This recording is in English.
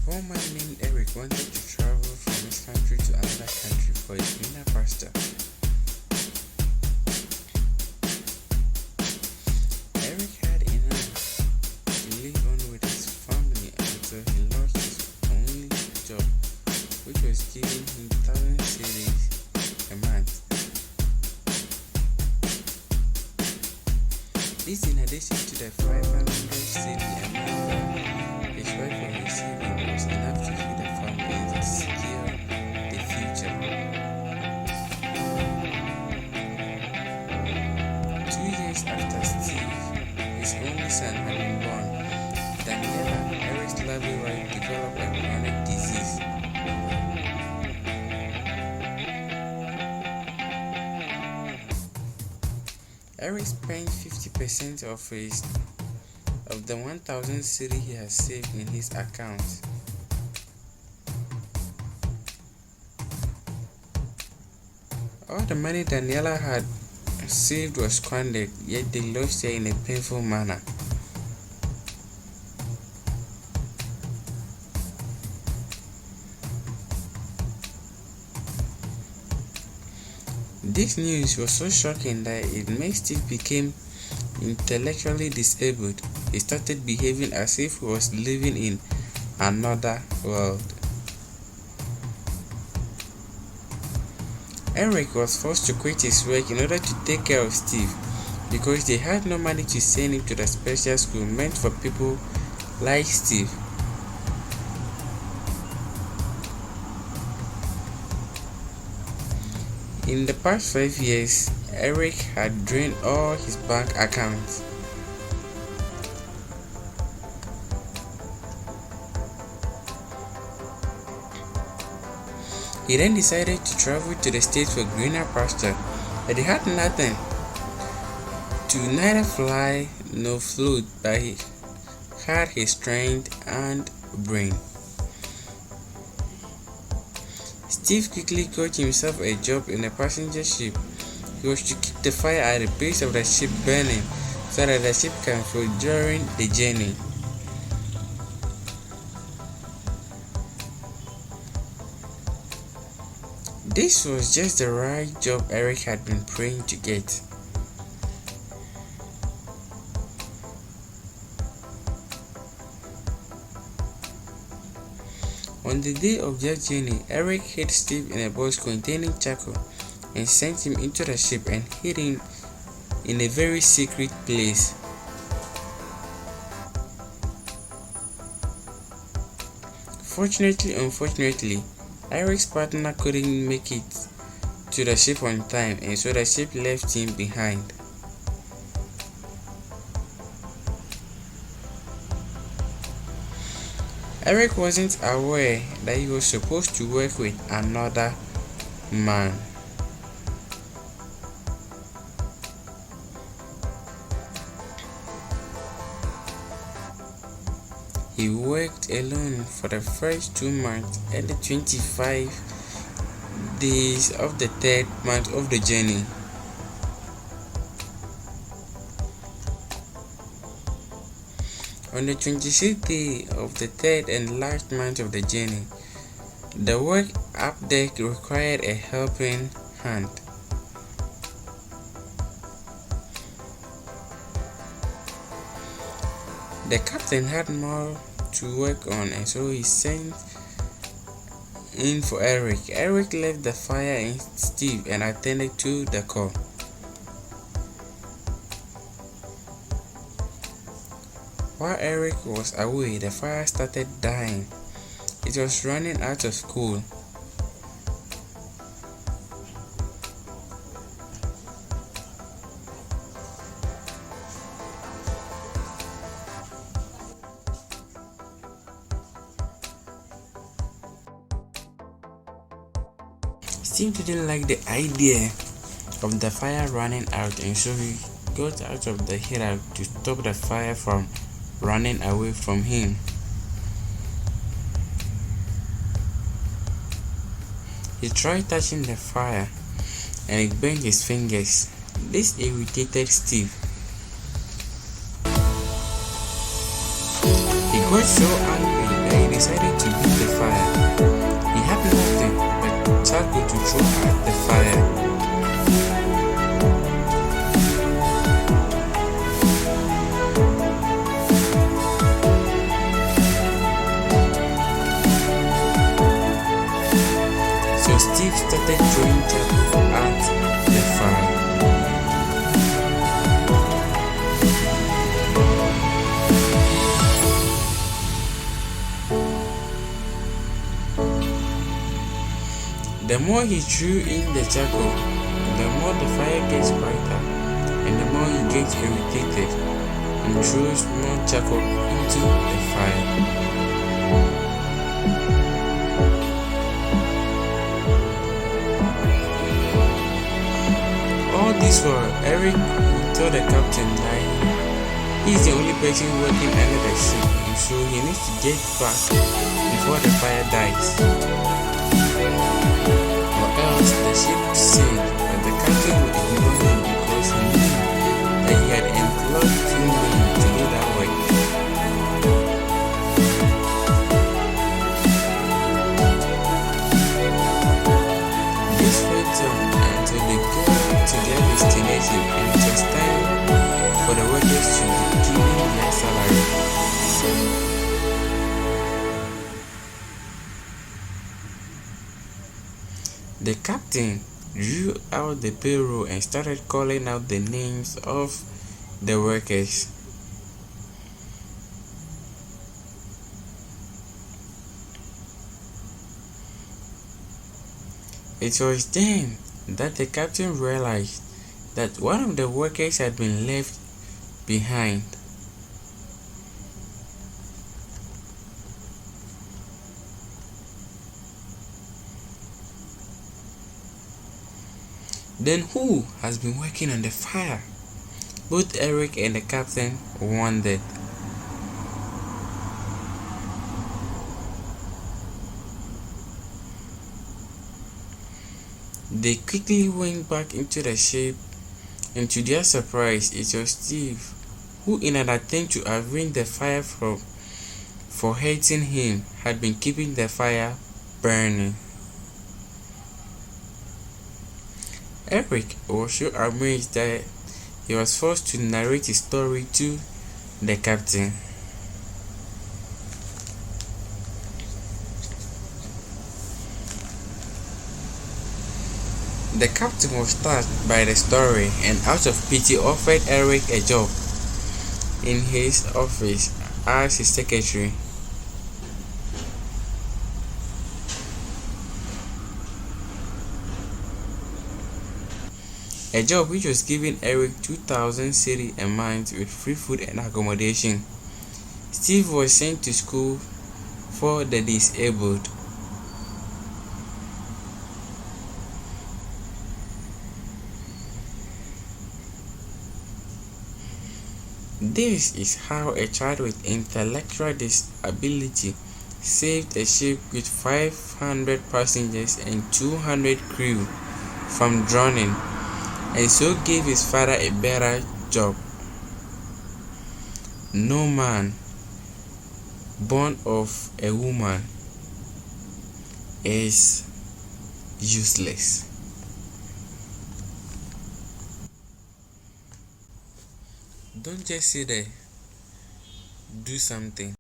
poor man named Eric wanted to travel from his country to another country for his greener pasture. Eric had enough to live on with his family until he lost his only job, which was giving him 1,000 cedis a month. This in addition to the 500 cedi a month that his wife was receiving was enough to feed the family and secure the future. 2 years after Steve, his only son, had been born, Daniela, Eric's lovely wife, developed a chronic disease. Eric spent 50% of the 1,000 cedi he has saved in his account. All the money Daniela had saved was squandered, yet they lost her in a painful manner. This news was so shocking that it made Steve become intellectually disabled. He started behaving as if he was living in another world. Eric was forced to quit his work in order to take care of Steve because they had no money to send him to the special school meant for people like Steve. In the past 5 years, Eric had drained all his bank accounts. He then decided to travel to the States for greener pasture, but he had nothing to neither fly nor float, but he had his strength and brain. Steve quickly got himself a job in a passenger ship. He was to keep the fire at the base of the ship burning so that the ship can float during the journey. This was just the right job Eric had been praying to get. On the day of their journey, Eric hid Steve in a box containing charcoal and sent him into the ship and hid him in a very secret place. Unfortunately, Eric's partner couldn't make it to the ship on time, and so the ship left him behind. Eric wasn't aware that he was supposed to work with another man. He worked alone for the first 2 months and the 25 days of the 3rd month of the journey. On the 26th day of the 3rd and last month of the journey, the work up deck required a helping hand. The captain had more to work on, and so he sent in for Eric. Eric left the fire in Steve and attended to the call. While Eric was away, the fire started dying. It was running out of coal. Steve didn't like the idea of the fire running out, and so he got out of the hideout to stop the fire from running away from him. He tried touching the fire and it burned his fingers. This irritated Steve. He got so angry that he decided to to throw out the fire. So Steve started throwing charcoal at the fire. The more he threw in the charcoal, the more the fire gets brighter, and the more he gets irritated and throws more charcoal into the fire. All this while, Eric would tell the captain that he's the only person working under the ship, and so he needs to get back before the fire dies. Or else the ship sank, but the captain would ignore him because he knew that he had employed 2 men to do that work. This went on until they got to their destination, and it was time for the workers to be given their salary. The captain drew out the payroll and started calling out the names of the workers. It was then that the captain realized that one of the workers had been left behind. Then who has been working on the fire? Both Eric and the captain wondered. They quickly went back into the ship, and to their surprise, it was Steve, who in an attempt to avenge the fire for hurting him, had been keeping the fire burning. Eric was so amazed that he was forced to narrate his story to the captain. The captain was touched by the story and out of pity offered Eric a job in his office as his secretary. A job which was giving Eric 2,000 cedi a month with free food and accommodation. Steve was sent to school for the disabled. This is how a child with intellectual disability saved a ship with 500 passengers and 200 crew from drowning, and so gave his father a better job. No man born of a woman is useless. Don't just sit there. Do something.